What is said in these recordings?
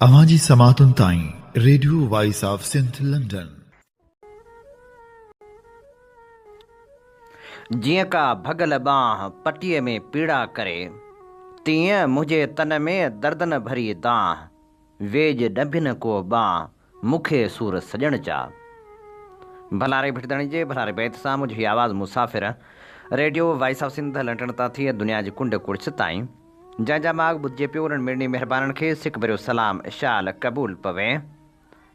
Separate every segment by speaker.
Speaker 1: अवांजी समातुन ताईं radio voice of Sindh London.
Speaker 2: जीअं का भगल बांह पटीअ में पीड़ा करे, तीअं मुंहिंजे तन में दर्दन भरी दांह। वेज डभिन को बांह मूंखे सूर सॼण चा। भलारे भिटदणी जे भलारे बैत सां मुंहिंजी आवाज़ मुसाफ़िर radio voice of Sindh London तां थी दुनिया जी कुंड कुड़िस ताईं। जंहिंजा माग ॿुधिजे पियो उन्हनि मिड़नी महिरबाननि खे सिक भरियो सलाम शाल क़बूल पवे।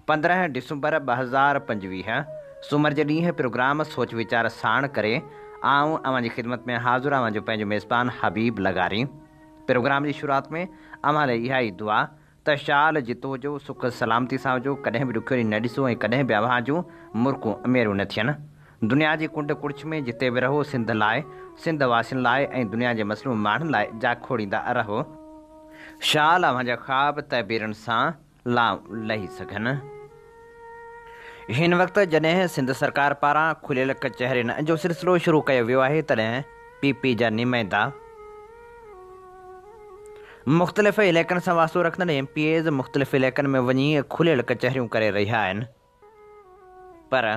Speaker 2: 15 डिसंबर 2025 सूमर जे ॾींहुं प्रोग्राम सोच वीचार साण करे आऊं अव्हांजी ख़िदमत में हाज़िर आहियां जो पंहिंजो मेज़बान हबीब लगारी। प्रोग्राम जी शुरूआत में अव्हां लाइ इहा ई दुआ त शाल जितो हुजो, सुख सलामती सां हुजो, कॾहिं बि ॾुखियो न ॾिसो ऐं कॾहिं बि अव्हां जूं मुर्कूं अमेरूं न थियनि। दुनिया जी कुंड कुड़िछ में जिते बि रहो सिंध लाइ, सिंध वासियुनि लाइ ऐं दुनिया जे मसलूम माण्हुनि लाइ जा खोड़ींदा रहो। शाल अव्हांजा ख़्वाब तहबीरनि सां लही सघनि। हिन वक़्तु जॾहिं सिंध सरकार पारां खुलियल कचहरियुनि जो सिलसिलो शुरू कयो वियो आहे, तॾहिं पीपी जा नुमाइंदा मुख़्तलिफ़ इलाइक़नि सां वास्तो रखंदड़ MPAs मुख़्तलिफ़ इलाइक़नि में वञी खुलियल कचहरियूं करे रहिया आहिनि। पर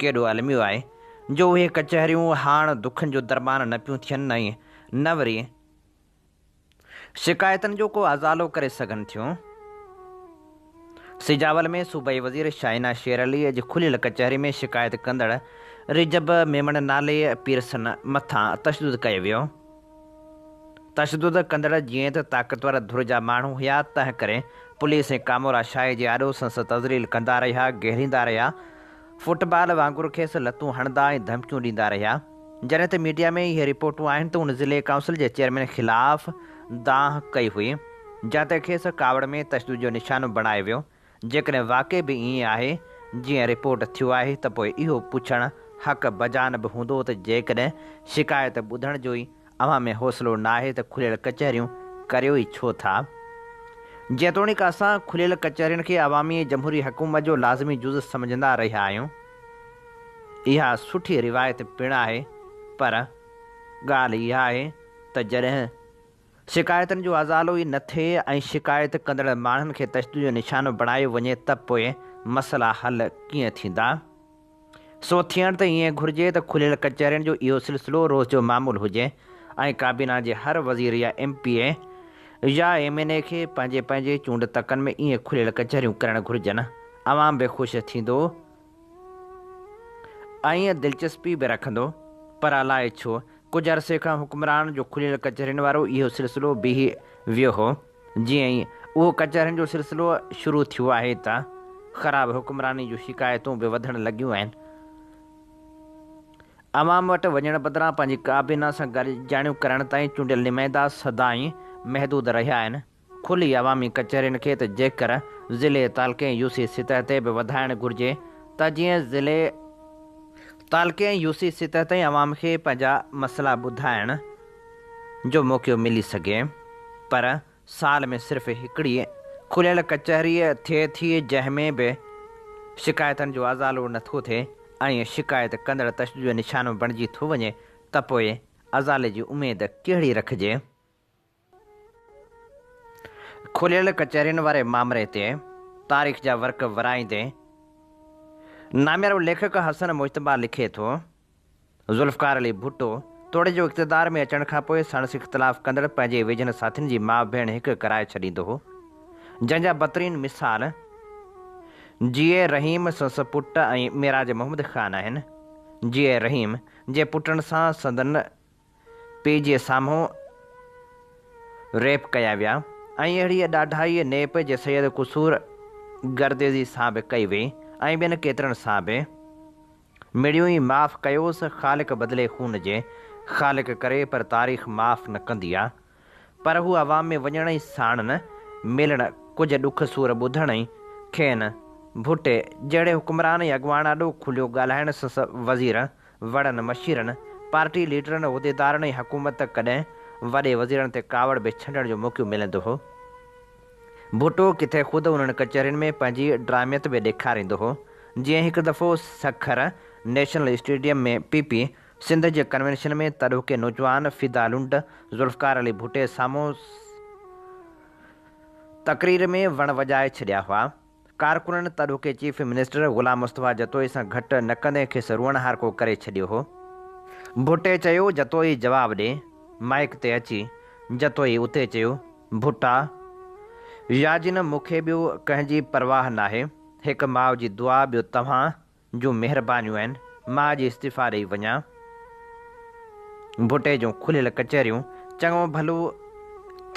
Speaker 2: केॾो अलमियो आहे जो उहे कचहरियूं हाणे दुखनि जो दरबान न पियूं थियनि ऐं न वरी शिकायतनि जो को अज़ालो करे सघनि थियूं। सिजावल में सूबाई वज़ीर शाइना शेर अली अॼु खुलियल कचहरी में शिकायत कंदड़ रिजब मेमण नाले पीरसन मथां तशदुद कयो वियो। तशदुद कंदड़ जीअं त ताक़तवर धुर जा माण्हू हुया, तंहिं करे पुलिस ऐं कामोरा शाह जे आॾो संस तज़रील कंदा रहिया, घेरींदा रहिया, फुटबॉल वांगुरु खेसि लतूं हणंदा ऐं धमकियूं ॾींदा रहिया। जॾहिं त मीडिया में इहे रिपोर्टूं आहिनि त उन ज़िले काउंसिल जे चेयरमैन ख़िलाफ़ दांह कई हुई, जिते खेसि कावड़ में तशदुद जो निशानो बणायो वियो। जेकॾहिं वाक़ई बि ईअं आहे जीअं रिपोर्ट थियो आहे त पोइ इहो पुछणु हक़ बजानब हूंदो त जेकॾहिं शिकायत ॿुधण जो ई अव्हां में हौसलो न आहे त खुलियल कचहरियूं करियो ई छो था। जेतोणीकि असां खुलियल कचहरियुनि खे अवामी जमहूरी हुकूमत जो लाज़मी जुज़ सम्झंदा रहिया आहियूं। इहा सुठी रिवायत पिणु आहे, पर ॻाल्हि इहा आहे त जॾहिं शिकायतनि जो अज़ालो ई न थिए ऐं शिकायत कंदड़ माण्हुनि खे तशदुद जो निशानो बणायो वञे त पोइ मसइला हल कीअं थींदा। सो थियणु त ईअं घुरिजे त खुलियल कचहरियुनि जो इहो सिलसिलो रोज़ जो मामूल हुजे ऐं काबीना जे हर वज़ीर या MPA या MNA खे पंहिंजे पंहिंजे चूंड तकनि में ईअं खुलियल कचहरियूं करणु घुरिजनि। अवाम बि ख़ुशि थींदो ऐं दिलचस्पी बि रखंदो। पर अलाए छो कुझु अरसे खां हुक्मरान जो खुलियल कचहरियुनि वारो इहो सिलसिलो बीही वियो हो। जीअं ई उहो कचहरियुनि जो सिलसिलो शुरू थियो आहे त ख़राब हुक्मरानी जूं शिकायतूं बि वधणु लॻियूं आहिनि। अवाम वटि वञण बदिरां पंहिंजी काबीना सां गॾिजाणियूं करण ताईं चूंडियल नुमाइंदा सदाईं महदूद रहिया आहिनि। खुली अवामी कचहरियुनि खे त जेकर ज़िले तालके UC सतह ते बि वधाइणु घुरिजे त जीअं ज़िले तालके UC सतह ताईं अवाम खे पंहिंजा मसइला ॿुधाइण जो मौक़ो मिली सघे। पर साल में सिर्फ़ु हिकिड़ी खुलियल कचहरी थिए थी जंहिंमें बि शिकायतनि जो अज़ालो नथो थिए ऐं शिकायत कंदड़ तशदुद जो निशानो बणिजी थो वञे त पोइ अज़ाले जी उमेद कहिड़ी रखिजे। खुलियल कचहरियुनि वारे मामले ते तारीख़ जा वर्क वराईंदे नामियारो लेखक हसन मुश्तबा लिखे थो, ज़ुल्फ़कार अली भुट्टो तोड़े जो इक़्तिदार में अचण खां पोइ सणस इख़्तिलाफ़ कंदड़ पंहिंजे वेझनि साथियुनि जी माउ भेण हिकु कराए छॾींदो हो, जंहिंजा बहितरीन मिसाल जीए रहीम संस पुट ऐं मेराज मोहम्मद ख़ान आहिनि। जीए रहीम जे पुटनि सां संदन पीउ जे साम्हूं रेप कया विया ऐं अहिड़ी ॾाढाई नेप जे सैयद कुसूर गर्देज़ी सां बि कई वई ऐं ॿियनि केतिरनि सां बि। मिड़ियूं ई माफ़ु कयोसि, ख़ालिक बदिले खून जे ख़ालिक करे, पर तारीख़ माफ़ु न कंदी आहे। पर हू अवाम में वञण ई साण न मिलण, कुझु ॾुख सूर ॿुधण ई खेनि भुट्टे जहिड़े हुक्मरान ऐं अॻुवान ॾाढो खुलियो ॻाल्हाइण संस वज़ीर, वड़नि मशीरनि, पार्टी लीडरनि, उहिदेदारनि ऐं हुकूमत कॾहिं वॾे वज़ीरनि ते कावड़ बि छॾण जो मौक़ो मिलंदो हो। भुट्टो किथे ख़ुदि उन्हनि कचहरियुनि में पंहिंजी ड्रामियत बि ॾेखारींदो हो। जीअं हिकु दफ़ो सखर नेशनल स्टेडियम में PP सिंध जे कन्वेंशन में तॾोके नौजवान फिदा लुंड ज़ुल्फ़कार अली भुट्टे साम्हूं तकरीर में वण वॼाए छॾिया हुआ। कारकुननि तॾोके चीफ मिनिस्टर ग़ुलाम मुस्तफ़ा जतोई सां घटि न कंदे खेसि रुअण हारको करे छॾियो हो। भुट्टे चयो जतोई जवाबु ॾे। माइक ते अची जतोई उते चयो भुट्टा याजिन मूंखे ॿियो कंहिंजी परवाह नाहे। हिकु माउ जी दुआ ॿियो तव्हां जूं महिरबानियूं आहिनि। मां अॼु इस्तीफ़ा ॾेई वञा। भुट्टे जूं खुलियल कचहरियूं चङो भलो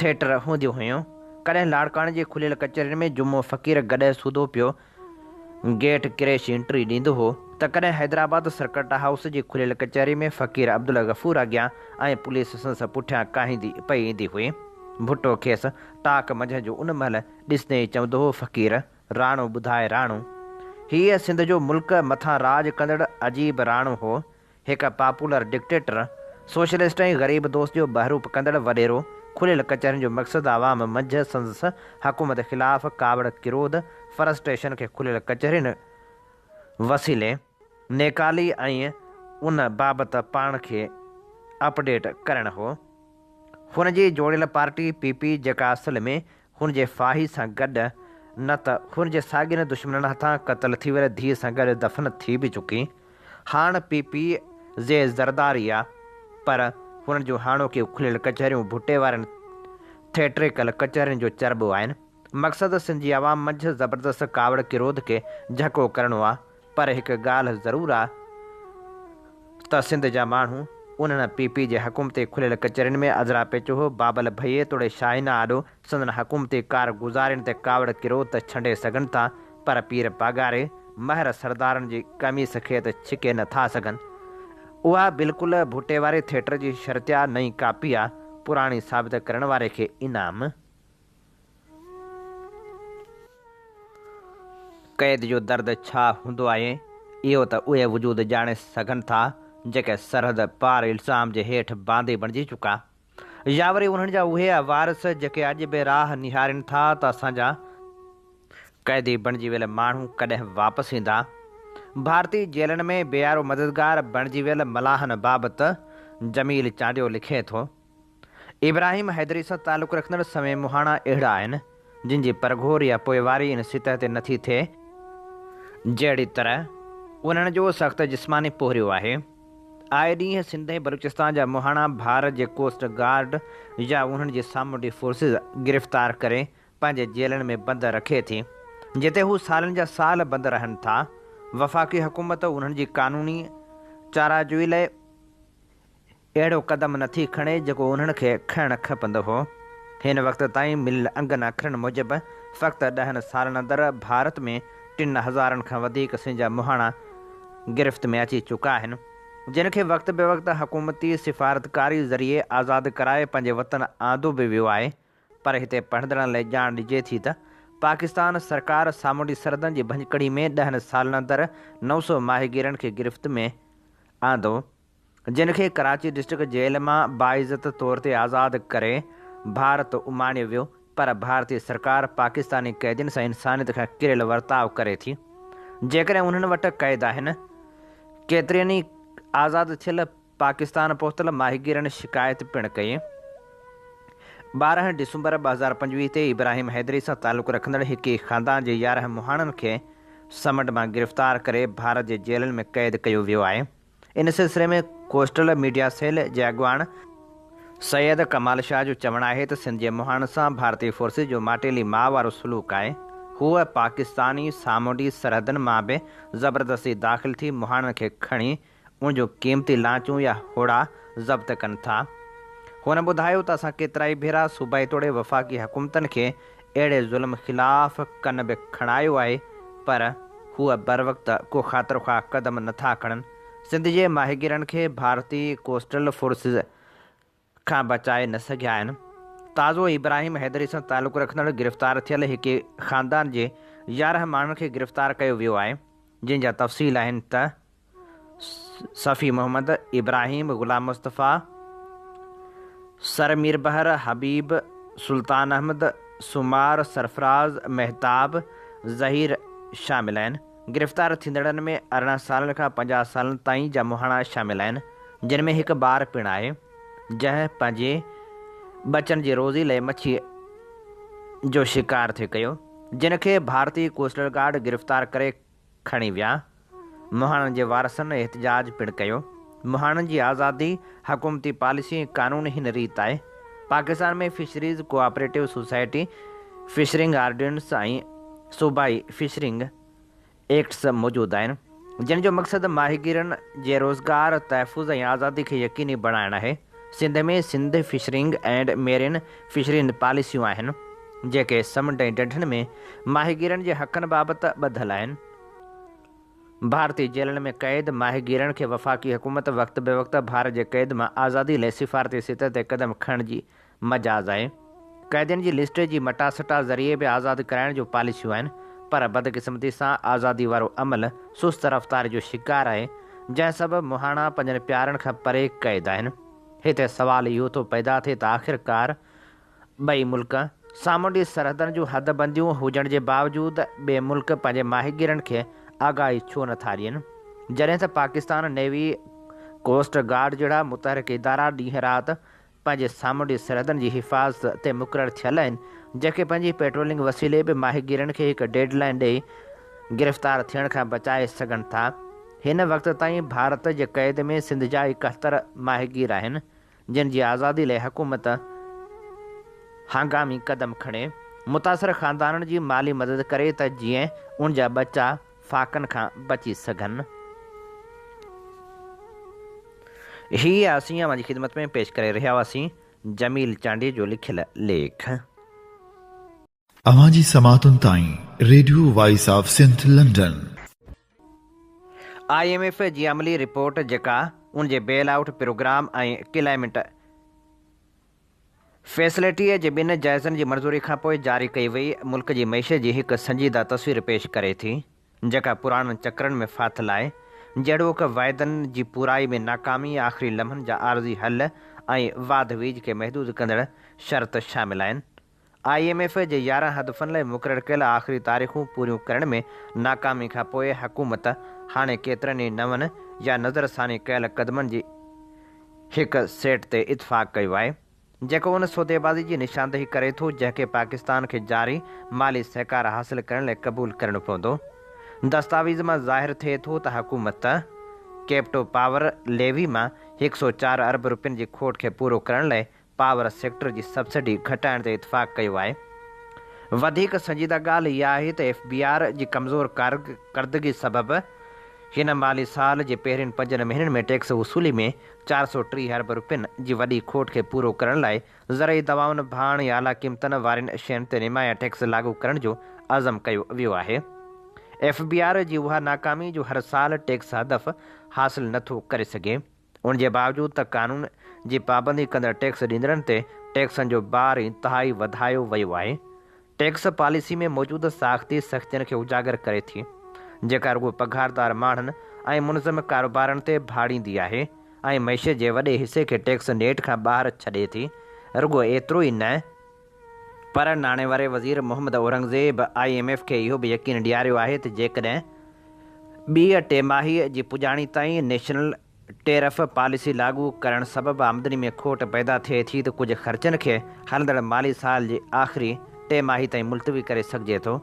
Speaker 2: थिएटर हूंदियूं हुयूं। कॾहिं लाड़काणे जी खुलियल कचहरियुनि में जुमो फ़क़ीर गॾु सूदो पियो गेट किरेश एंट्री ॾींदो हो त कॾहिं हैदराबाद सर्किट हाउस जी खुलियल कचहरी में फ़क़ीर अब्दुल गफ़ूर अॻियां ऐं पुलिस संस पुठियां काहींदी पई ईंदी हुई। भुट्टो खेसि टाक मंझंदि जो उन महिल ॾिसंदे ई चवंदो हो फ़क़ीर राणो ॿुधाए राणो हीअ सिंध जो मुल्क मथां राज कंदड़ अजीब राणो हो। हिकु पॉपुलर डिक्टेटर सोशलिस्ट ऐं ग़रीब दोस्त जो बहरूप कंदड़ वॾेरो। खुलियल कचहरियुनि जो मक़सदु आवाम मंझि संदसि हुकूमत ख़िलाफ़ कावड़ किरोध फ्रस्ट्रेशन खे खुलियल कचहरियुनि वसीले नेकाली ऐं उन बाबति पाण खे अपडेट करणु हो। हुन जी जोड़ियल पार्टी पीपी जेका असल में हुन जे फाही सां गॾु न त हुन जे साॻियुनि दुश्मननि हथां क़तल थी वियल धीअ सां गॾु दफ़न थी बि चुकी। हाणे पीपी जे ज़रदारी आहे पर हुन जूं हाणोकियूं खुलियल कचहरियूं भुट्टे वारनि थिएट्रिकल कचहरियुनि जो चरबो आहिनि। मक़सदु सिंध जी आवाम मंझि ज़बरदस्त कावड़ किरोध खे झको करणो आहे। पर हिकु ॻाल्हि ज़रूरु आहे त सिंध जा माण्हू उन्हनि पीपी जे हुकूमती खुलियल कचहरियुनि में अज़रा पेचो हो। बाबल भईए तोड़े शाहीना आॾो संदन हुकूमती कारगुज़ारियुनि ते कावड़ किरोध त छंडे सघनि था पर पीर पागारे महर सरदारनि जी कमीस खे त छिके नथा सघनि। उहा बिल्कुलु भुट्टे वारे थिएटर जी शर्तिया नई कापी आहे पुराणी साबित करण वारे खे इनाम। क़ैद जो दर्द छा हूंदो आहे इहो त उहे वजूद ॼाणे सघनि था जेके सरहद पार इल्ज़ाम जे हेठि बांदे बणिजी चुका या वरी उन्हनि जा उहे वारिस जेके अॼु बि राह निहारनि था त असांजा क़ैदी बणिजी वियल माण्हू कॾहिं वापसि ईंदा। भारतीय जेलनि में बेयारो मददगार बणिजी वियल मलाहनि बाबति जमील चांडियो लिखे थो। इब्राहिम हैदरी सां तालुक़ु रखंदड़ समय मुहाणा अहिड़ा आहिनि जिन जी परघोर या पोइवारी इन सितह ते नथी थिए जहिड़ी तरह उन्हनि जो सख़्तु जिस्मानी पोहरियो आहे। आए ॾींहुं सिंध ऐं बलूचिस्तान जा मुहाणा भारत जे कोस्ट गार्ड या उन्हनि जी सामुंडी फोर्सिस गिरफ़्तार करे पंहिंजे जेलनि में बंदि रखे थी जिते हू सालनि जा साल बंदि रहनि था। वफ़ाक़ी हुकूमत उन्हनि जी क़ानूनी चाराजोई लाइ अहिड़ो क़दम नथी खणे जेको उन्हनि खे खणणु खपंदो हो। हिन वक़्त ताईं मिलियल अंगनि अखरनि मूजिबि फ़क़्ति 10 सालनि अंदरि भारत में 3000 खां वधीक सिंध जा मुहाणा गिरफ़्त में अची चुका आहिनि जिन खे वक़्त बे वक़्तु हुकूमती सिफ़ारतकारी ज़रिए आज़ादु कराए पंहिंजे वतन आंदो बि वियो आहे। पर हिते पढ़ंदड़नि लाइ ॼाण ॾिजे थी त पाकिस्तान सरकार सामुंडी सरहदनि जी भञकड़ी में 10 सालनि अंदरि 900 माहिगीरनि खे गिरफ़्त में आंदो जिन खे कराची डिस्ट्रिक्ट जेल मां बाइज़त तौर ते आज़ादु करे भारत उमाणियो वियो। पर भारतीय सरकार पाकिस्तानी क़ैदियुनि सां इंसानियत खां किरियल वर्ताव करे थी। जेकॾहिं उन्हनि वटि क़ैद आहिनि केतिरनि ई आज़ादु थियल पाकिस्तान पहुतल माहिगीरनि शिकायत पिणु कई। 12 डिसंबर 2025 ते इब्राहिम हैदरी सां तालुक़ु रखंदड़ हिकु ख़ानदान जे 11 मुहाणनि खे समंड मां गिरफ़्तार करे भारत जे जेलनि में क़ैद कयो वियो आहे। इन सिलसिले में कोस्टल मीडिया सेल जे अॻुवाण सैयद कमाल शाह जो चवणु आहे त सिंध जे मुहाणनि सां भारतीय फोर्सिस जो माटेली माउ वारो सलूक आहे। हूअ पाकिस्तानी सामुंडी सरहदनि मां बि ज़बरदस्ती दाख़िल थी मुहाणनि खे खणी उन जो क़ीमती लांचूं या होड़ा ज़ब्त कनि था। हुन ॿुधायो त असां केतिरा ई भेरा सूबाई तोड़े वफ़ाक़ी हुकूमतनि खे अहिड़े ज़ुल्म ख़िलाफ़ कन बि खणायो आहे पर हूअ बर वक़्तु को ख़ातिरख़्वाह क़दम नथा खणनि। सिंध जे माहिगीरनि खे भारतीय कोस्टल फोर्सिस खां बचाए न सघिया आहिनि। ताज़ो इब्राहिम हैदरी सां तालुक़ु रखंदड़ गिरफ़्तार थियल हिकु ख़ानदान जे 11 माण्हुनि खे गिरफ़्तार कयो वियो आहे जिन जा तफ़सील आहिनि त सफ़ी मोहम्मद इब्राहिम ग़ुलाम मुस्तफ़ा सर मीर बहर हबीब सुल्तान अहमद सुमार सरफराज़ महताब ज़हीर शामिल आहिनि। गिरफ़्तार थींदड़नि में 18 सालनि खां 50 सालनि ताईं जा मुहाणा शामिल आहिनि जिन में हिकु ॿार पिणु आहे जंहिं पंहिंजे बचनि जी रोज़ी लाइ मच्छी जो शिकार थे कयो, जिनखे भारतीय कोस्टल गार्ड गिरफ़्तार करे खणी विया। मुहाणनि जे वारसनि एहतजाज पिणु कयो। मुहाणनि जी आज़ादी हुकूमती पॉलिसी कानून हिन रीत आहे। पाकिस्तान में फिशरीज़ कोऑपरेटिव सोसाइटी, फिशरिंग ऑर्डिनेंस ऐं सूबाई फिशरिंग एक्ट्स मौजूदु आहिनि, जिन जो मक़सदु माहिगीरनि जे रोज़गार, तहफ़ुज़ ऐं आज़ादी खे यकीनी बणाइणु आहे। सिंध में सिंध फिशरिंग एंड मेरिन फिशरिंग पॉलिसियूं आहिनि, जेके समुंड ऐं ढंढनि में माहिगीरनि जे हक़नि बाबति ॿधल आहिनि। भारतीय जेलनि में क़ैद माहिगीरनि खे वफ़ाक़ी हुकूमत वक़्त बे वक़्त भारत जे क़ैद मां आज़ादी लाइ सिफ़ारती सित ते क़दम खणण जी मजाज़ आहे। क़ैदियुनि जी लिस्ट जी मटासटा ज़रिए बि आज़ादु कराइण जो पॉलिसियूं आहिनि, पर बदक़िस्मती सां आज़ादी वारो अमल सुस्त रफ़्तार जो शिकार आहे, जंहिं सबबि मुहाणा पंहिंजनि प्यारनि खां परे क़ैद आहिनि। हिते सुवालु इहो थो पैदा थिए त आख़िरकार ॿई मुल्क सामूंडी सरहदनि जूं हदबंदियूं हुजण जे बावजूदु ॿिए मुल्क पंहिंजे माहिगीरनि खे आगाही छो नथा ॾियनि, जॾहिं त पाकिस्तान नेवी, कोस्ट गार्ड जहिड़ा मुतहरिक इदारा ॾींहुं राति पंहिंजे सामूंडी सरहदनि जी हिफ़ाज़त ते मुक़ररु थियल आहिनि, जेके पंहिंजी पेट्रोलिंग वसीले बि माहिगीरनि खे हिकु डेडलाइन ॾेई गिरफ़्तार थियण खां बचाए सघनि था। हिन वक़्त ताईं भारत जे क़ैद में सिंध जा 71 माहिगीर आहिनि, जिन जी आज़ादी लाइ हुकूमत हंगामी क़दम खणे मुतासिर ख़ानदाननि जी माली मदद करे त जीअं उन जा बचा फ़ाक़नि खां बची सघनि। ही असीं अवां जी ख़िदमत में पेश करे रहिया हुआसीं जमील चांडी जो लिखियल लेख।
Speaker 1: अवां जी समातुनि ताईं radio voice of Sindh London.
Speaker 2: IMF जी अमली रिपोर्ट जेका उन जे बेल आउट प्रोग्राम ऐं क्लाइमेट फैसिलिटीअ जे ॿिनि जाइज़नि जी मंज़ूरी खां पोइ जारी कई वई मुल्क जी मईशत जी हिकु संजीदा तस्वीर पेश करे थी, जेका पुराणनि चक्रनि में फाथल आहे, जहिड़ोकि वाइदनि जी पूराई में नाकामी, आख़िरी लम्हनि जा आर्ज़ी हल ऐं वाध वीज खे महदूद कंदड़ शर्त शामिल आहिनि। IMF जे 11 हदफ़नि लाइ मुक़ररु कयल आख़िरी तारीख़ूं पूरियूं करण में नाकामी खां पोइ हुकूमत हाणे केतिरनि ई नवनि या नज़रसानी कयल क़दमनि जी हिकु सेट ते इतफ़ाक़ कयो आहे, जेको उन सौदेबाज़ी जी निशानदेही करे थो जंहिंखे पाकिस्तान खे जारी माली सहकार हासिलु करण लाइ क़बूलु करणो पवंदो। दस्तावेज़ मां ज़ाहिर थिए थो त हुकूमत कैप्टो पावर लेवी मां 104 अरब रुपयनि जी खोट खे पूरो करण लाइ पावर सेक्टर जी सब्सिडी घटाइण ते इतफ़ाक़ कयो आहे। वधीक संजीदा ॻाल्हि इहा आहे त FBR जी कमज़ोर कारकर्दगी सबबि हिन माली साल जे पहिरियनि 5 महीननि में टैक्स वसूली में 430 अरब रुपयनि जी वॾी खोट खे पूरो करण लाइ ज़रई दवाउनि, भाण या आला क़ीमतनि वारनि शयुनि ते निमाया टैक्स लागू करण जो अज़म कयो वियो आहे। FBR जी उहा नाकामी जो हर साल टैक्स हदफ़ हासिलु नथो करे सघे, उन जे बावजूदु त कानून जी पाबंदी कंदड़ टैक्स ॾींदड़नि ते टैक्सनि जो बार इंतिहाई वधायो वियो आहे। टैक्स पॉलिसी में मौजूदु साख़्ती सख़्तियुनि खे उजागर करे थी, जेका रुॻो पघारदार माण्हुनि ऐं मुनज़म कारोबारनि ते भाड़ींदी आहे ऐं मईशत जे वॾे हिसे खे टैक्स नेट खां ॿाहिरि छॾे थी। रुॻो एतिरो ई न, पर नाणे वारे वज़ीर मोहम्मद औरंगज़ेब IMF खे इहो बि यकीन ॾियारियो आहे त जेकॾहिं ॿी टेमाहीअ जी पुॼाणी ताईं नेशनल टेरिफ पॉलिसी लागू करण सबबि आमदनी में खोट पैदा थिए थी त कुझु ख़र्चनि खे हलंदड़ माली साल जे आख़िरी टेमाही ताईं मुलतवी करे सघिजे थो।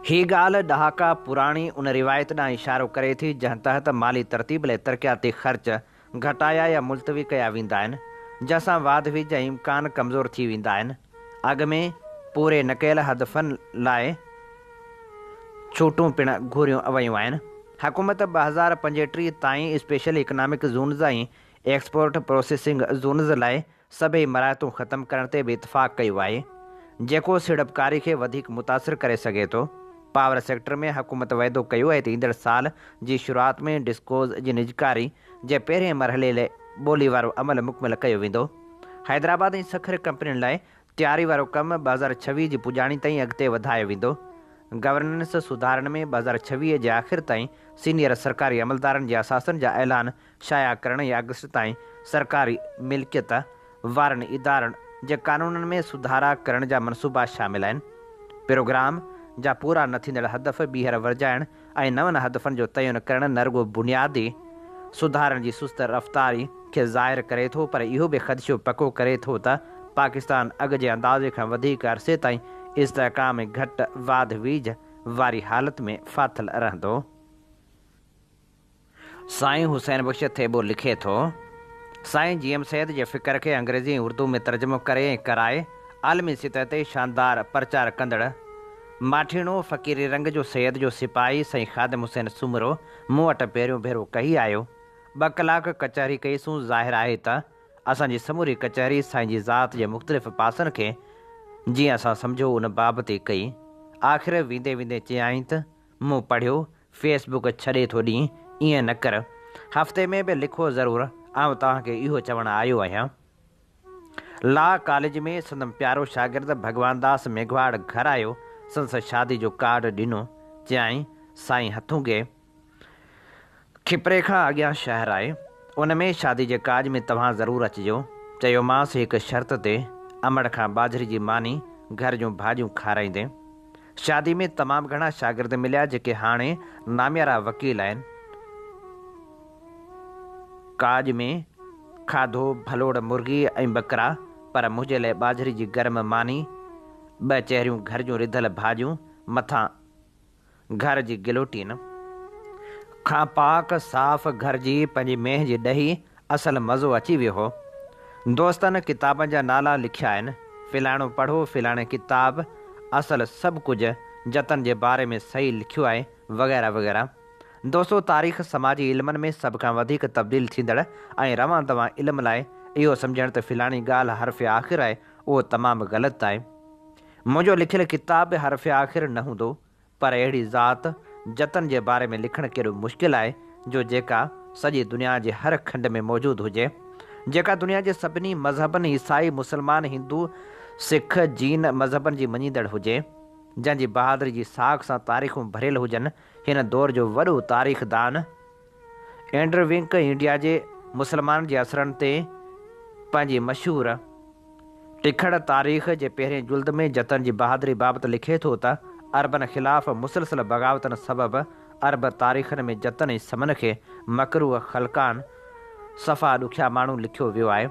Speaker 2: हीअ ॻाल्हि ॾहाका पुराणी उन रिवायत ॾांहुं इशारो करे थी जंहिं तहत माली तरतीब लाइ तरक़ियाती ख़र्च घटाया या मुलतवी कया वेंदा आहिनि, जंहिंसां वाध वीज ऐं इम्कान कमज़ोर थी वेंदा आहिनि। अॻ में पूरे न कयल हदफ़नि लाइ छूटूं पिणु घुरियूं वयूं आहिनि। हुकूमत 2035 ताईं स्पेशल इकनॉमिक ज़ोन्स ऐं एक्सपोर्ट प्रोसेसिंग ज़ोन्स लाइ सभई मराहतूं ख़तमु करण ते बि इतफ़ाक़ कयो आहे, जेको सीड़पकारी खे वधीक मुतासिर करे सघे थो। पावर सेक्टर में हुकूमत वाइदो कयो आहे त ईंदड़ साल जी शुरूआति में डिस्कोज़ जी निजकारी जे पहिरें मरहले लाइ ॿोली वारो अमल मुकमल कयो वेंदो। हैदराबाद ऐं सखर कंपनियुनि लाइ तयारी वारो कमु 2026 जी पुॼाणी ताईं अॻिते वधायो वेंदो। गवर्नेंस सुधारण में 2026 जे आख़िर ताईं सीनियर सरकारी अमलदारनि जे असासनि जा ऐलान शाया करण या अगस्त ताईं सरकारी मिल्कियत वारनि इदारनि जे कानूननि में सुधारा करण जा मनसूबा शामिल आहिनि। प्रोग्राम जा पूरा न थींदड़ हदफ़ ॿीहर वर्जाइण ऐं नवनि हदफ़नि जो तयन करण न रुॻो बुनियादी सुधारनि जी सुस्त रफ़्तारी खे ज़ाहिर करे थो, पर इहो बि ख़दशो पको करे थो त पाकिस्तान अॻ जे अंदाज़े खां वधीक अरसे ताईं इस्तेहकाम घटि वाध वीज वारी हालत में फाथल रहंदो। साईं हुसैन बख्श थेबो लिखे थो, साईं GM सैद जे फ़िक्र खे अंग्रेज़ी उर्दू में तर्जुमो करे ऐं कराए आलमी सतह ते शानदार प्रचार कंदड़ माठीणो फ़क़ीरी रंग जो सैद जो सिपाही साईं ख़ादिम हुसैन सुमरो मूं वटि पहिरियों भेरो कही आयो। 2 कलाक कचहरी कईसूं। ज़ाहिर आहे त असांजी समूरी कचहरी साईं जी ज़ात जे मुख़्तलिफ़ पासनि खे जीअं असां सम्झो उन बाबति कई। आख़िर वेंदे वेंदे चयाईं त मूं पढ़ियो फेसबुक छॾे थो ॾींहुं, ईअं न कर, हफ़्ते में बि लिखो ज़रूरु, आउं तव्हांखे इहो चवणु आयो आहियां। ला कॉलेज में संदम प्यारो शागिर्द भगवान दास मेघवाड़ घर आयो, संदसि शादी जो कार्ड ॾिनो। चयाईं साईं हथूं गे खिपरे खां अॻियां शहर आहे, उन में शादी जे काज में तव्हां ज़रूरु अचिजो। चयोमांसि हिकु शर्त ते, अमड़ खां बाजरी जी मानी घर जूं भाॼियूं खाराईंदे। शादी में तमामु घणा शागिर्द मिलिया जेके हाणे नामियारा वकील आहिनि। काज में खाधो भलोड़ मुर्गी ऐं बकरा, पर मुंहिंजे लाइ बाजरी जी गर्म मानी, 2 चेरियूं घर जूं रिधल भाॼियूं, मथां घर जी गिलोटीन खां पाक साफ़ घर जी पंहिंजी मेंह जी ॾही, असल मज़ो अची वियो हो। दोस्तनि किताबनि जा नाला लिखिया आहिनि, फ़िलाणो पढ़ो फ़िलाणे किताब, असल सभु कुझु जतन जे बारे में सही लिखियो आहे, वग़ैरह वग़ैरह। दोस्तो तारीख़ समाजी इल्मनि में सभ खां वधीक तब्दील थींदड़ ऐं रवां तवां इल्म लाइ इहो सम्झण त फ़िलाणी ॻाल्हि हर्फ़ आख़िर आहे, उहो तमामु ग़लति आहे। मुंहिंजो लिखियलु किताब बि हर्फ़ आख़िर न हूंदो, पर अहिड़ी ज़ात जतन जे बारे में लिखणु केॾो मुश्किल आहे जो जेका सॼी दुनिया जे हर खंड में मौजूदु हुजे, जेका दुनिया जे सभिनी मज़हबनि ईसाई मुस्लमान हिंदू सिख जीन मज़हबनि जी मञींदड़ हुजे, जंहिंजी बहादुरी जी साख सां तारीख़ूं भरियल हुजनि। हिन दौर जो वॾो तारीख़दान एंड्रू विंक इंडिया जे मुस्लमान जे असरनि ते पंहिंजी मशहूरु टिखड़ तारीख़ जे पहिरें जुल्द में जतन जी बहादुरी बाबति लिखे थो त अरबनि ख़िलाफ़ मुसलसल बग़ावतनि सबबि अरब तारीख़नि में जतन ऐं समन खे मकरूह ख़लकान सफ़ा ॾुखिया माण्हू लिखियो वियो आहे।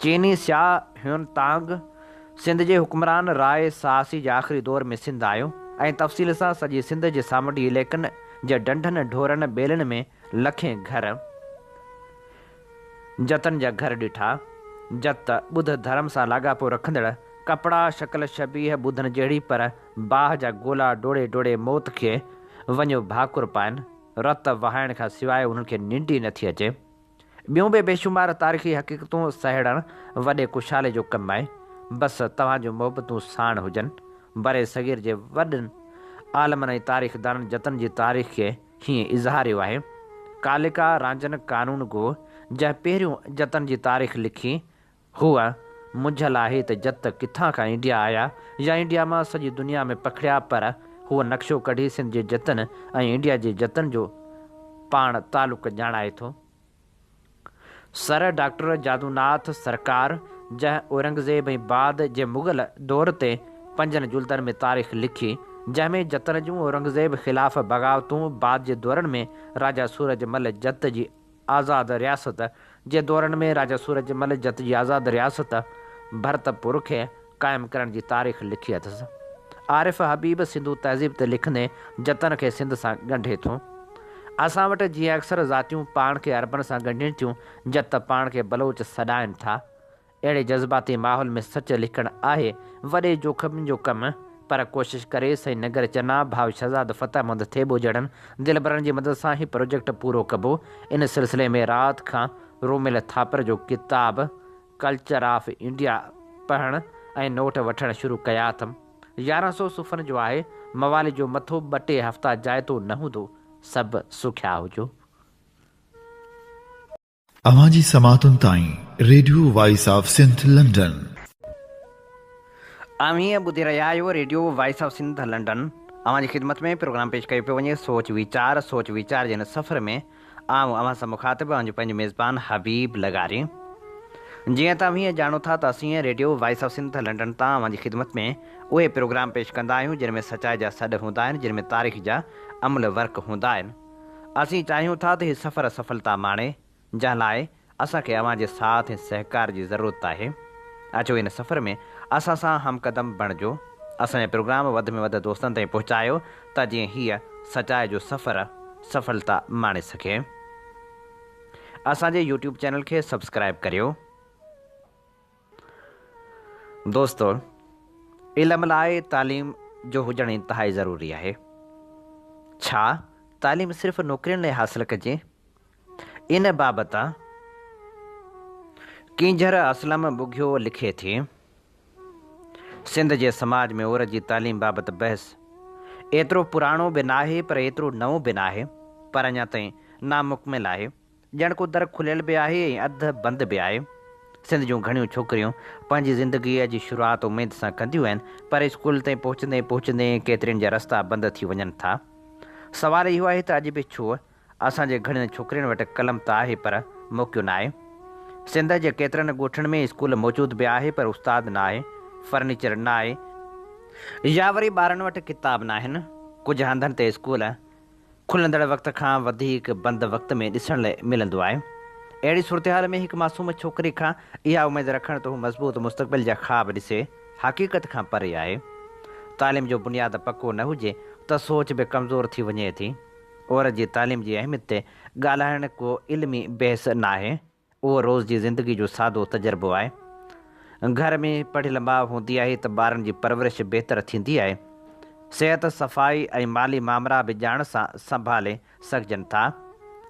Speaker 2: चीनी शाह ह्युन तांग सिंध जे हुक्मरान राय साहसी जे आख़िरी दौर में सिंध आयो ऐं तफ़सील सां सॼी सिंध जे सामूंडी इलाइक़नि जे डंढनि ढोरनि ॿेलनि में लखें घर जतन जा घर ॾिठा। जत ॿुध धर्म सां लाॻापो रखंदड़ कपिड़ा शक्ल शबीह ॿुधनि जहिड़ी, पर बाह जा गोला डोड़े डोड़े मौत खे वञो भाकुर पाइनि। रत वहाइण खां सवाइ उन्हनि खे निंड ई नथी अचे। ॿियूं बि बेशुमार तारीख़ी हक़ीक़तूं सहेड़णु वॾे कुशाले जो कमु आहे। बसि तव्हांजूं मोहबतूं साण हुजनि। बरे सग़ीर जे वॾनि आलमनि ऐं तारीख़दाननि जतन जी तारीख़ खे हीअं इज़हारियो आहे। कालिका रांजन कानून गो जंहिं पहिरियों जतन जी तारीख़ लिखी, हूअ मुंझल आहे त जत किथां खां इंडिया आया या इंडिया मां सॼी दुनिया में पखिड़िया, पर हूअ नक्शो कढी सिंध जे जतन ऐं इंडिया जे जतन जो पाण तालुक़ ॼाणाए थो। सर डॉक्टर जादूनाथ सरकार जंहिं औरंगज़ेब ऐं बाद जे मुग़ल दौर ते 5 जुल्दनि में तारीख़ लिखी, जंहिंमें जतन जूं औरंगज़ेब ख़िलाफ़ बग़ावतूं, बाद जे दौरनि में राजा सूरजमल जत जी आज़ादु रियासत जे दौरनि में राजा सूरजमल जत जी आज़ादु रियासत भरतपुर खे क़ाइमु करण जी तारीख़ लिखी अथसि। आरिफ़ हबीब सिंधू तहज़ीब ते लिखंदे जतन खे सिंध सां ॻंढे थो। असां वटि जीअं अक्सर ज़ातियूं पाण खे अरबनि सां ॻंढनि थियूं, जत पाण खे बलोच सॾाइनि था। अहिड़े जज़्बाती माहौल में सच लिखणु आहे वॾे जोखिम जो कमु, पर कोशिशि करे सही नगर चना भाउ शहज़ाद फ़तेहमंद थेबो जहिड़नि दिलबरनि जी मदद सां ही प्रोजेक्ट पूरो कबो। इन सिलसिले में राति खां रोमिल थापर जो किताब कल्चर ऑफ इंडिया पढ़णु ऐं नोट वठणु शुरू कया अथमि। 1100 सुफ़नि जो आहे। मवाली जो मथो 2-3 हफ़्ता जाइतो न हूंदो। सभु सुखिया हुजो।
Speaker 1: अवांजी समातुनि ताईं radio voice of Sindh London.
Speaker 2: हीअं ॿुधी रहिया आहियो radio voice of Sindh London. अवांजी ख़िदमत में प्रोग्राम पेश कयो पियो वञे सोच वीचार जे हिन सफ़र में आऊं अवां सां मुखातिबु पंहिंजो मेज़बान हबीब लगारी। जीअं तव्हां हीअं ॼाणो था त असीं radio voice of Sindh London तां अवांजी ख़िदमत में उहे प्रोग्राम पेश कंदा आहियूं जिन में सचाई जा सॾ हूंदा आहिनि, जिन में तारीख़ जा अमल वर्क हूंदा आहिनि। असीं चाहियूं था त हीउ सफ़र सफलता माणे, जंहिं लाइ असांखे अवांजे साथ ऐं सहकार जी ज़रूरत आहे। अचो इन सफ़र में असां सां हमक़दम बणिजो, असांजे प्रोग्राम वधि में वधि दोस्तनि ताईं पहुचायो त जीअं हीअ सचाई जो सफ़र सफलता माणे सघे। असांजे यूट्यूब चैनल खे सब्सक्राइब करियो। दोस्तो, इल्म लाइ तालीम जो हुजणु इंतिहाई ज़रूरी आहे। छा तालीम सिर्फ़ु नौकिरियुनि लाइ हासिलु कजे? इन बाबति किंजर असलम ॿुघियो लिखे थी, सिंध जे समाज में औरत जी तालीम बाबति बहस एतिरो पुराणो बि न आहे पर एतिरो नओं बि न आहे, पर अञा ताईं नामुकमिल आहे। ॼण को दर खुलियल बि आहे ऐं अधु बंदि बि आहे। सिंध जूं घणियूं छोकिरियूं पंहिंजी ज़िंदगीअ जी शुरूआति उमेद सां कंदियूं आहिनि, पर स्कूल ताईं पहुचंदे पहुचंदे केतिरनि जा रस्ता बंदि थी वञनि था। सवाल इहो आहे त अॼु बि छो असांजे घणनि छोकिरियुनि वटि कलम त आहे पर मौक़ियो न आहे। सिंध जे केतिरनि ॻोठनि में स्कूल मौजूदु बि आहे पर उस्ताद न आहे, फर्नीचर न आहे, या वरी ॿारनि वटि किताब न आहिनि। कुझु हंधनि ते स्कूल खुलंदड़ वक़्त खां वधीक बंदि वक़्त में ॾिसण लाइ मिलंदो आहे। अहिड़ी सूरत में हिकु मासूम छोकिरी खां इहा उमेद रखणु त हू मज़बूत मुस्तक़बिल जा ख़्वाब ॾिसे हक़ीक़त खां परे आहे। तालीम जो बुनियादु पको न हुजे त सोच बि कमज़ोर थी वञे थी। औरत जी तालीम जी अहमियत ते ॻाल्हाइणु को इल्मी बहस न आहे, उहो रोज़ जी ज़िंदगी जो सादो तजुर्बो आहे। घर में पढ़ियल माउ हूंदी आहे त ॿारनि जी परवरिश बहितर थींदी आहे। सिहत, सफ़ाई ऐं माली मामला बि ॼाण सां संभाले सघजनि था।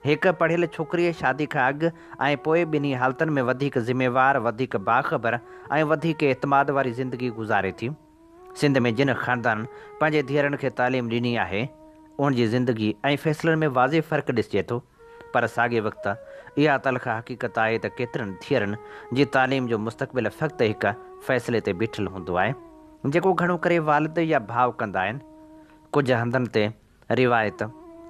Speaker 2: हिकु पढ़ियल छोकिरीअ शादी खां अॻु ऐं पोइ ॿिन्ही हालतुनि में वधीक ज़िम्मेवार, वधीक बाख़बर ऐं वधीक एतमाद वारी ज़िंदगी गुज़ारे थी। सिंध में जिन ख़ानदान पंहिंजे धीअरुनि खे तालीम ॾिनी आहे, उन जी ज़िंदगी ऐं फ़ैसिलनि में वाज़े फ़र्क़ु ॾिसिजे थो। पर साॻे वक़्तु इहा तलख़ हक़ीक़त आहे त केतिरनि धीअरुनि जी तालीम जो मुस्तक़बिल फ़क़्ति हिकु फ़ैसिले ते बीठल हूंदो आहे, जेको घणो करे वालिद या भाउ कंदा आहिनि। कुझु हंधनि ते रिवायत,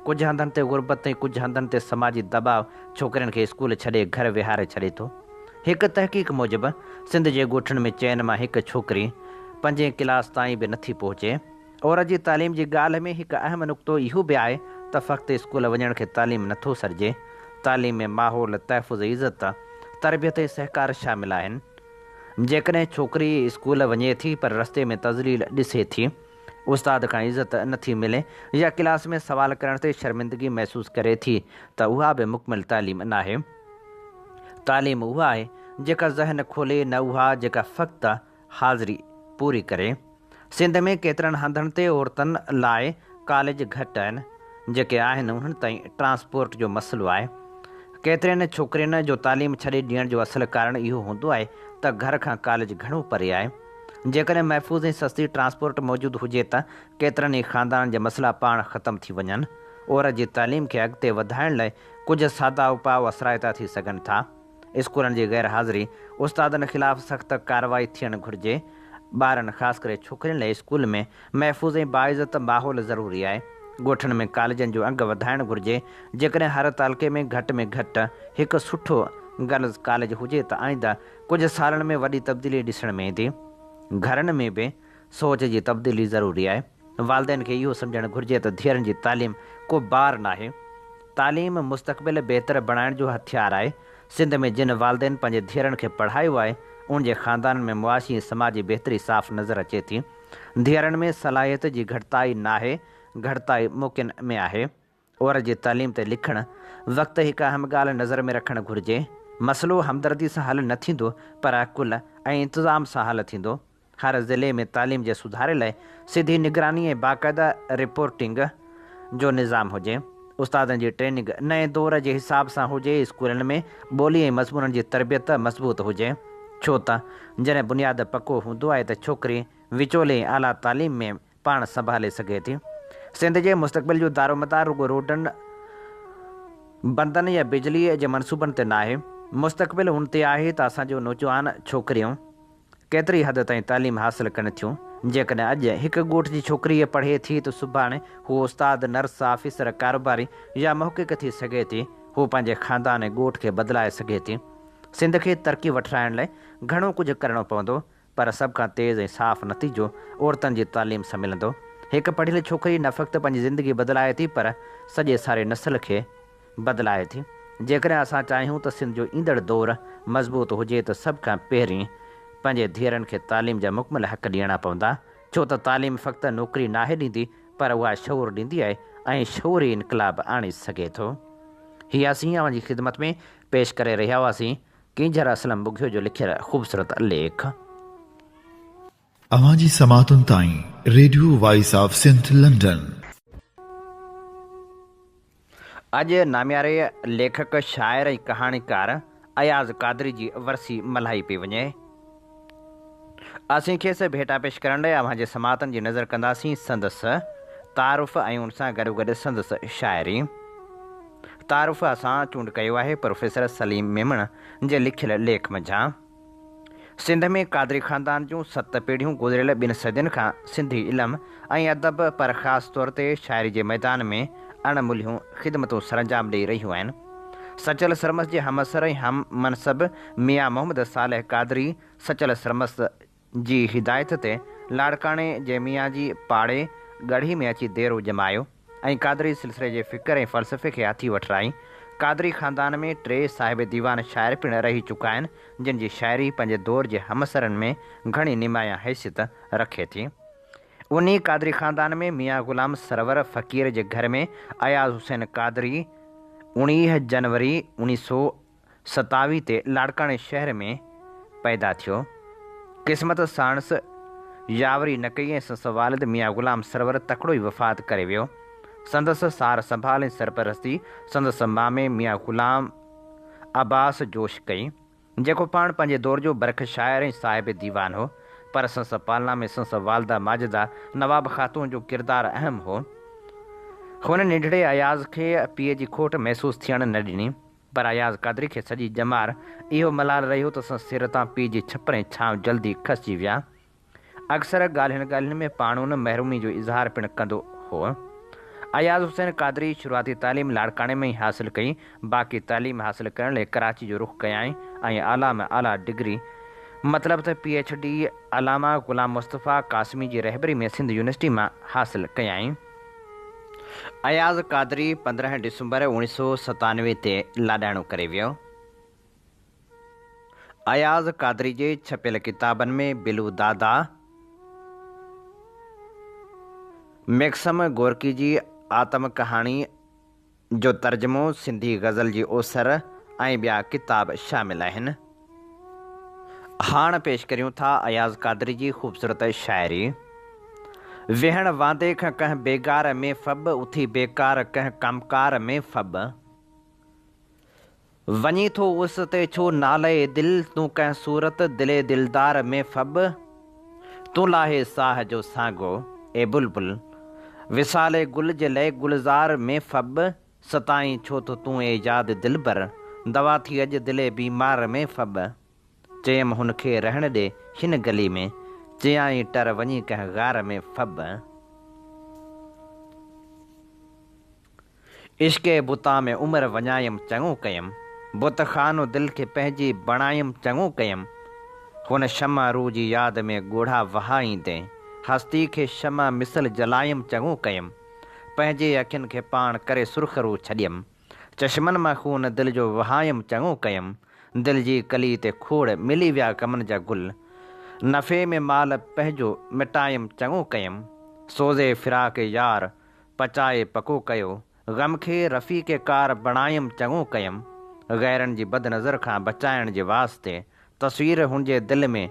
Speaker 2: कुझु हंधनि ते गुरबत ऐं कुझु हंधनि ते समाजी दबाव छोकिरियुनि खे स्कूल छॾे घर विहारे छॾे थो। हिकु तहक़ीक़ मूजिबि सिंध जे ॻोठनि में चइनि मां हिकु छोकिरी 5 क्लास ताईं बि नथी पहुचे। औरत जी तालीम जी ॻाल्हि में हिकु अहम नुक़्तो इहो बि आहे त फ़क़्ति स्कूल वञण खे तालीम नथो सॾिजे। तालीम में माहौल, तहफ़ुज़, इज़त, तरबियत ऐं सहकार शामिल आहिनि। जेकॾहिं छोकिरी स्कूल वञे थी पर रस्ते में तज़लील ॾिसे थी, उस्ताद खां इज़त नथी मिले या क्लास में सवाल करण ते शर्मिंदगी महसूसु करे थी त उहा बि मुकमिल तालीम न आहे। तालीम उहा आहे जेका ज़हन खोले, न उहा जेका फ़क़्ति हाज़िरी पूरी करे। सिंध में केतिरनि हंधनि ते औरतुनि लाइ कॉलेज घटि आहिनि, जेके आहिनि उन्हनि ताईं ट्रांसपोर्ट जो मसइलो आहे। केतिरनि छोकिरियुनि जो तालीम छॾे ॾियण जो असुलु कारण इहो हूंदो आहे त घर खां कॉलेज घणो परे आहे। जेकॾहिं महफ़ूज़ ऐं सस्ती ट्रांसपोर्ट मौजूदु हुजे त केतिरनि ई ख़ानदाननि जा मसइला पाण ख़तमु थी वञनि। औरत जी तालीम खे अॻिते वधाइण लाइ कुझु सादा उपाउ असराइता थी सघनि था। स्कूलनि जी गैर हाज़िरी, उस्तादनि ख़िलाफ़ु सख़्तु कार्रवाई थियणु घुरिजे। ॿारनि, ख़ासि करे छोकिरियुनि लाइ स्कूल में महफ़ूज़ ऐं बाइज़त माहौल ज़रूरी आहे। ॻोठनि में कॉलेजनि जो अंगु वधाइणु घुरिजे। जेकॾहिं हर तालके में घटि हिकु सुठो गर्ल्स कॉलेज हुजे त आईंदा कुझु सालनि में वॾी तब्दीली ॾिसण में ईंदी। घरनि में बि सोच जी तब्दीली ज़रूरी आहे। वालिदैन खे इहो सम्झणु घुरिजे त धीअरुनि जी तालीम को बार न आहे, तालीम मुस्तक़बिल बहितर बणाइण जो हथियार आहे। सिंध में जिन वालिदैन पंहिंजे धीअरुनि खे पढ़ायो आहे, उन जे ख़ानदान में मुआशी ऐं समाजी बहितरी साफ़ नज़र अचे थी। धीअरुनि में सलाहियत जी घटिताई न आहे, घटिताई मौक़ियुनि में आहे। औरत जी तालीम ते लिखणु वक़्तु हिकु अहम ॻाल्हि नज़र में रखणु घुरिजे। मसइलो हमदर्दी सां हल न थींदो पर अकुल ऐं इंतिज़ाम सां हल थींदो। हर ज़िले में तालीम जे सुधारे लाइ सिधी निगरानी ऐं बाक़ाइदा रिपोर्टिंग जो निज़ाम हुजे। उस्तादनि जी ट्रेनिंग नए दौर जे हिसाब सां हुजे। स्कूलनि में ॿोली ऐं मज़मूननि जी तरबियत मज़बूत हुजे, छो त जॾहिं बुनियादु पको हूंदो आहे त छोकिरी विचोले ऐं आला तालीम में पाण संभाले सघे थी। सिंध जे मुस्तक़बिल जो दारोमदार रुॻो रोडनि, बंदनि या बिजलीअ जे मनसूबनि ते न आहे। मुस्तक़बिल उन ते आहे त असांजो नौजवान छोकिरियूं केतिरी हद ताईं तालीम हासिलु कनि थियूं। जेकॾहिं अॼु हिकु ॻोठ जी छोकिरी पढ़े थी त सुभाणे हू उस्ताद, नर्स, ऑफिसर, कारोबारी या मुहक़िक़ थी सघे थी। हू पंहिंजे ख़ानदान ऐं ॻोठ खे बदिलाए सघे थी। सिंध खे तरक़ी वठाइण लाइ घणो कुझु करिणो पवंदो, पर सभ खां तेज़ ऐं साफ़ नतीजो औरतुनि जी तालीम सां मिलंदो। हिकु पढ़ियल छोकिरी न फ़क़्तु पंहिंजी ज़िंदगी बदिलाए थी पर सॼे सारे नस्ल खे बदिलाए थी। जेकॾहिं असां चाहियूं त सिंध जो ईंदड़ दौरु मज़बूत हुजे त सभ खां पहिरीं पंहिंजे धीअरनि खे तालीम जा मुकमल हक़ ॾियणा पवंदा, छो त तालीम फ़क़्ति नौकिरी नाहे ॾींदी, पर उहा शऊर ॾींदी आहे ऐं शऊरी इनकलाब आणे सघे थो। हीअ असीं अव्हांजी ख़िदमत में पेश करे रहिया हुआसीं किंजर असलम बुघियो जो लिखियल ख़ूबसूरत लेख।
Speaker 1: अवांजी समातुनि ताईं radio voice of Sindh London.
Speaker 2: अॼु नामियारे लेखक, शाइर ऐं कहाणीकार अयाज़ क़ादरी जी वरसी मल्हाई पई वञे। असीं खेसि भेटा पेश करण लाइ अव्हांजे समातनि जी नज़र कंदासीं संदसि तारुफ़ ऐं उन सां गॾोगॾु संदसि शाइरी। तारुफ़ असां चूंड कयो आहे प्रोफेसर सलीम मेमण जे लिखियल लेख मंझां। सिंध में क़ादरी ख़ानदान जूं 7 पीढ़ियूं गुज़िरियल 2 सदियुनि खां सिंधी इल्म ऐं अदब, पर ख़ासि तौर ते शाइरी जे मैदान में अणमुलियूं ख़िदमतूं सरंजाम ॾेई रहियूं आहिनि। सचल सरमस जे हमअसर ऐं हम मनसब मियां मोहम्मद सालेह क़ादरी सचल सरमस जी हिदायत ते लाड़काणे जे मियां जी पाड़े गढ़ी में अची देरो जमायो ऐं क़ादरी सिलसिले जे फ़िक्र ऐं फ़लसफ़े खे हथी वठराई। क़ादरी ख़ानदान में 3 साहिब दीवान शाइर पिणु रही चुका आहिनि, जिन जी शाइरी पंहिंजे दौर जे हमअसरनि में घणी निमाया हैसियत रखे थी। उन्ही क़ादरी ख़ानदान में मियां ग़ुलाम सरवर फ़क़ीर जे घर में अयाज़ हुसैन क़ादरी 19 जनवरी 1927 ते लाड़काणे शहर में पैदा थियो। क़िस्मत साणस यावरी न कई ऐं संदसि वालिद मियां ग़ुलाम सरवर तकिड़ो ई वफ़ात करे वियो। संदसि सार संभाल ऐं सरपरस्ती संदसि मामे मियां ग़ुलाम अब्बास जोश कई, जेको पाण पंहिंजे दौर जो बरख शाइर ऐं साहिब दीवान हो, पर संदसि पालना में संदसि वालदा माजिदा नवाब ख़ातून जो किरदारु अहम हो। हुन निढड़े अयाज़ खे पीउ जी खोट महसूसु थियणु न ॾिनी, पर अयाज़ क़ादरी खे सॼी जमार इहो मलाल रहियो त संदसि सिर तां पीउ जी छप ऐं छांव जल्दी खसिजी विया। अक्सर ॻाल्हियुनि में पाणून महिरूमी जो इज़हार पिणु कंदो हो। अयाज़ हुसैन क़ादरी शुरूआती तालीम लाड़काणे में ई हासिलु कई, बाक़ी तालीम हासिलु करण लाइ कराची जो रुख़ कयाई ऐं आला में आला डिग्री मतिलबु त PhD अलामा ग़ुलाम मुस्तफ़ा क़ासिमी जी रहबरी में सिंध यूनिवर्सिटी मां हासिलु कयाई। अयाज़ क़ादरी 15 डिसंबर 1997 ते लाॾाणो करे वियो। अयाज़ क़ादरी जे छपियल किताबनि में बिलू दादा, मैक्सम गोरकी जी आतम कहाणी जो तर्जुमो, सिंधी गज़ल जी ओसर ऐं ॿिया किताब शामिल आहिनि। हाणे पेश करियूं था अयाज़ क़ादरी जी ख़ूबसूरत शाइरी। वेहण वांदे खां कंहिं बेगार में फब, उथी बेकार कंहिं कमकार में फब। वञी थो उस ते छो नाले दिल, तूं कंहिं सूरत दिले दिलदार में फब। तूं लाहे साह जो सागो ए बुलबुल, विसाले गुल जे लए गुलज़ार में फब। सताई छो तो तूं ए याद दिलबर, दवा थी अॼु दिले बीमार में फब। चयमि हुनखे रहण ॾे हिन गली में, चयाई टर वञी कंहिं गार में फब। इश्क़े बुता में उमिरि वञायमि चङो कयमि, बुत ख़ानो दिलि खे पंहिंजी बणायमि चङो कयमि। हुन शमा रू जी यादि में ॻोढ़ा वहाईंदे, हस्ती खे शमा मिसल जलायमि चङो कयमि। पंहिंजे अखियुनि खे पाण करे सुर्ख़रू छॾियमि, चश्मनि मां खून दिलि जो वहायमि चङो कयमि। दिलि जी कली ते खोड़ मिली विया कमनि जा गुल, नफ़े में माल पंहिंजो मिटायमि चङो कयमि। सोज़े फिराक यार पचाए पको कयो, ग़म खे रफ़ीक़ कार बणायमि चङो कयमि। ग़ैरनि जी बदनज़र खां बचाइण जे वास्ते तस्वीर हुनजे दिलि में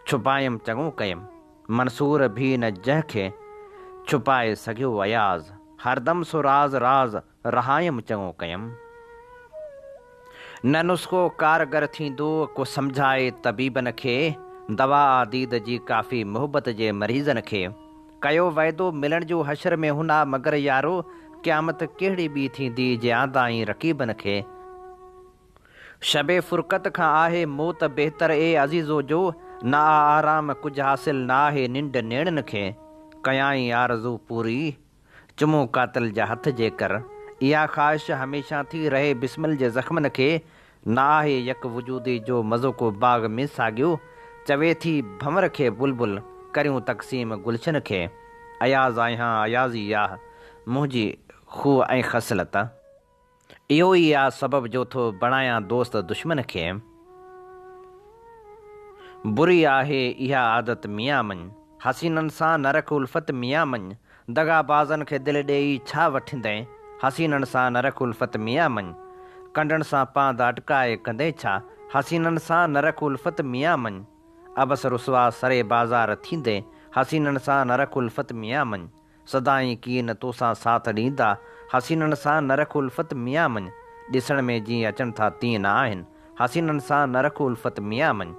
Speaker 2: छुपायमि चङो कयमि। मंसूर भी न जंहिंखे छुपाए सघियो अयाज़, हरदम सो राज़ राज़ रहायमि चङो कयमि। न नुस्ख़ो कारगर थींदो को सम्झाए तबीबनि खे, दवा आदीद जी काफ़ी मुहबत जे मरीज़नि खे। कयो वाइदो मिलण जो हशर में हुना, मगर यारो क़यामत कहिड़ी ॿी थींदी जे आंदाई रक़ीबनि खे। शबे फ़ुरक़त खां आहे मौत बहितर ए अज़ीज़ो जो, न आराम कुझु हासिल न आहे निंड नेणनि खे। कयाई आरज़ू पूरी चुमो कातिल जा हथ जे कर, इहा ख़्वाहिश हमेशह थी रहे बिस्मिल जे ज़ख़्मनि खे। न आहे यक वजूदी जो मज़ो को बाग़ में साॻियो, चवे थी भंवर खे बुलबुल करियूं तक़सीम गुलशन खे। अयाज़ आहियां अयाज़ी याह मुंहिंजी ख़ूह ऐं ख़सलत, इहो ई आहे सबबु जो थो बणायां दोस्त दुश्मन खे। बुरी आहे इहा आदत मियां मञ, हसीननि सां न रख उल्फत मियां मञ, दगाबाज़नि खे दिलि ॾेई छा वठंदे, हसीननि सां न रख उल्फत मियां मञ, कंडनि सां पांद अटकाए कंदे छा, हसीननि सां न रख उल्फत मियां मञ, अबस रुसवा सरे बाज़ार थींदे, हसीननि सां न रख उल्फत मियां मञ, सदाई कीन तोसां साथ ॾींदा, हसीननि सां न रख उल्फत मियां मञ, ॾिसण में जीअं अचनि था तीअं न आहिनि, हसीननि सां न रख उल्फत मियां मञ,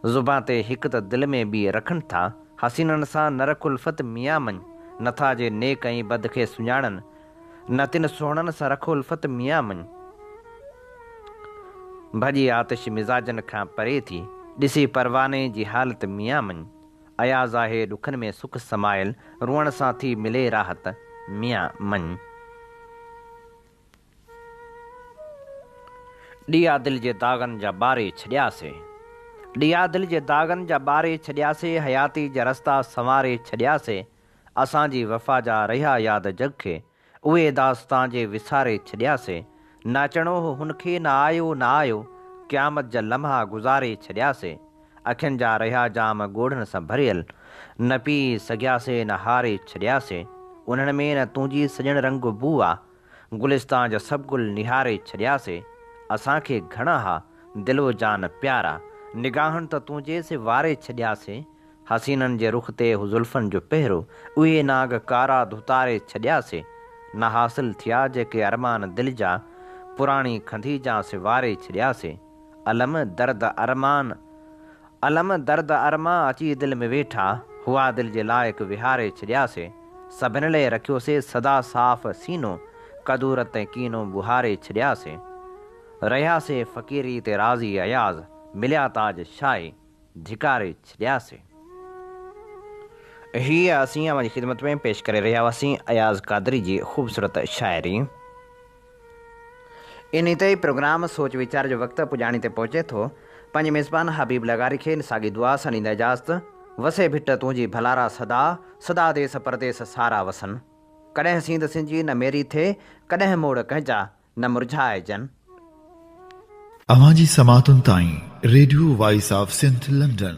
Speaker 2: ज़ुबां ते हिकु त दिलि में बि रखनि था, हसीननि सां न रख उल्फत मियां मञ, नथा जे नेक ऐं बद खे सुञाणनि, न तिन सुहिणनि सां रख उल्फत मियां मञ, भॼी आतिश मिज़ाजनि खां परे थी, ॾिसी परवाने जी हालत मियां मञ, अयाज़ आहे ॾुखनि में सुख समायल, रुअण सां थी मिले राहत मियां मञ। ॾिया दिलि जे दाग़नि जा ॿारे छॾियासीं, ॾिया दिलि जे दाग़नि जा ॿारे छॾियासीं, हयाती जा रस्ता संवारे छॾियासीं, असांजी वफ़ा जा रहिया यादि जग खे, उहे दास्तां जे विसारे छॾियासीं, न अचिणो हुनखे न आयो न आयो, क़यामत जा लम्हा गुज़ारे छॾियासीं, अखियुनि जा रहिया जाम ॻोढ़नि सां भरियल, न पी सघियासीं न हारे छॾियासीं, उन्हनि में न तुंहिंजी सॼण रंग बू आहे, गुलिस्तान जा सभु गुल निहारे छॾियासीं, असांखे घणा हा दिलो जान प्यारा, निगाहनि त तुंहिंजे से वारे छॾियासीं, हसीननि जे रुख़ ते ज़ुल्फ़नि जो पहिरो, उहे नाग कारा धुतारे छॾियासीं, न हासिल थिया जेके अरमान दिलि जा, पुराणी खंधीजा से वारे छॾियासीं, अलम दर्द अरमा अची दिलि में वेठा, हुआ दिलि जे लाइक़ु विहारे छॾियासीं, सभिनी लाइ रखियोसीं सदा साफ़ सीनो, कदूरत ऐं कीनो बुहारे छॾियासीं, रहियासीं फ़क़ीरी ते राज़ी अयाज़, मिलिया ताज शाही धिकारे छॾियासीं। हीअ असीं अवां जी ख़िदमत में पेश करे रहिया हुआसीं अयाज़ कादरी जी ख़ूबसूरत शाइरी। इन ते प्रोग्राम सोच वीचार जो वक़्तु पुॼाणी ते पहुचे थो। पंहिंजे मेज़बान हबीब लगारी खे साॻी दुआ सां ॾींदा इजाज़त। वसे भिट तुंहिंजी भलारा सदा, सदा देस परदेस सारा वसन, कॾहिं सींद सिंजी न मेरी थिए, कॾहिं मोड़ कंहिंजा न मुरझाइजनि।
Speaker 1: अवां जी समातुनि ताईं radio voice of Sindh London.